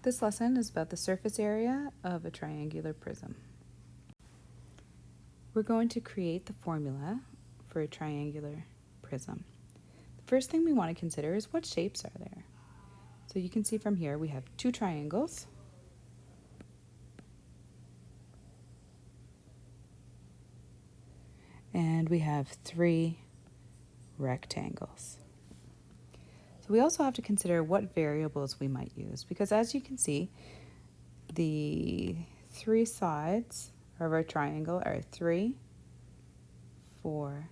This lesson is about the surface area of a triangular prism. We're going to create the formula for a triangular prism. The first thing we want to consider is what shapes are there. So you can see from here we have two triangles and we have three rectangles. So we also have to consider what variables we might use, because as you can see, the three sides of our triangle are 3, 4,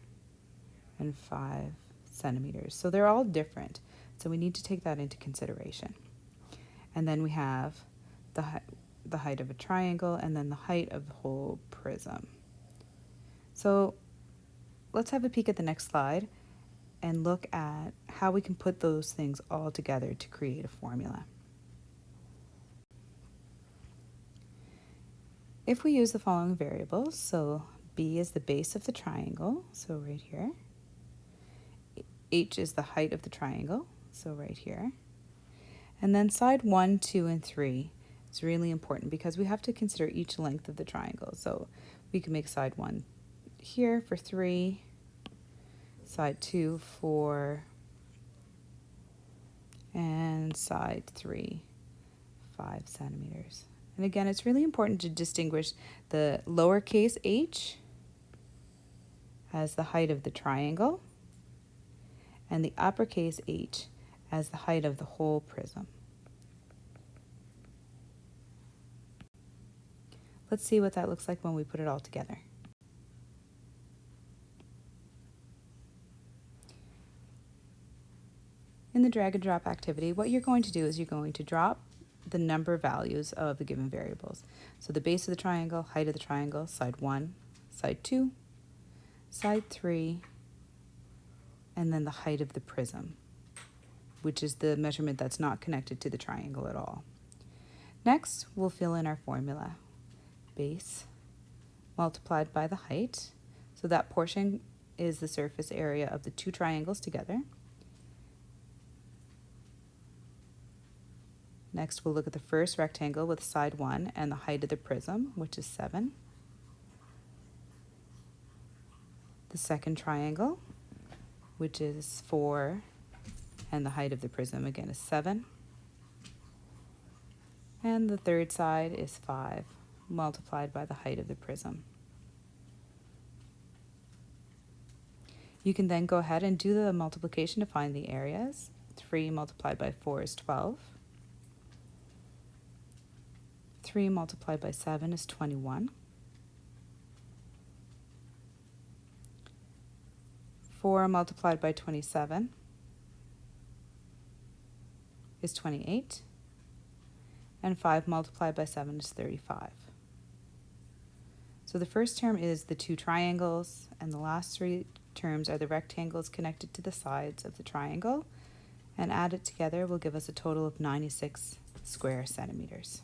and 5 centimeters. So they're all different. So we need to take that into consideration. And then we have the height of a triangle and then the height of the whole prism. So let's have a peek at the next slide and look at how we can put those things all together to create a formula. If we use the following variables, so B is the base of the triangle, so right here. H is the height of the triangle, so right here. And then side 1, 2, and 3 is really important because we have to consider each length of the triangle. So we can make side 1 here for 3, side 2 4, and side 3 5 centimeters. And again, it's really important to distinguish the lowercase h as the height of the triangle and the uppercase h as the height of the whole prism. Let's see what that looks like when we put it all together. In the drag and drop activity, what you're going to do is you're going to drop the number values of the given variables. So the base of the triangle, height of the triangle, side 1, side 2, side 3, and then the height of the prism, which is the measurement that's not connected to the triangle at all. Next, we'll fill in our formula. Base multiplied by the height. So that portion is the surface area of the two triangles together. Next, we'll look at the first rectangle with side 1 and the height of the prism, which is 7. The second triangle, which is 4, and the height of the prism again is 7. And the third side is 5, multiplied by the height of the prism. You can then go ahead and do the multiplication to find the areas. 3 multiplied by 4 is 12. 3 multiplied by 7 is 21. 4 multiplied by 27 is 28. And 5 multiplied by 7 is 35. So the first term is the two triangles, and the last three terms are the rectangles connected to the sides of the triangle, and added together will give us a total of 96 square centimeters.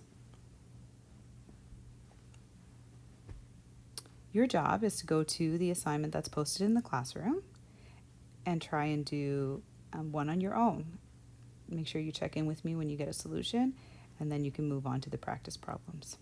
Your job is to go to the assignment that's posted in the classroom and try and do one on your own. Make sure you check in with me when you get a solution, and then you can move on to the practice problems.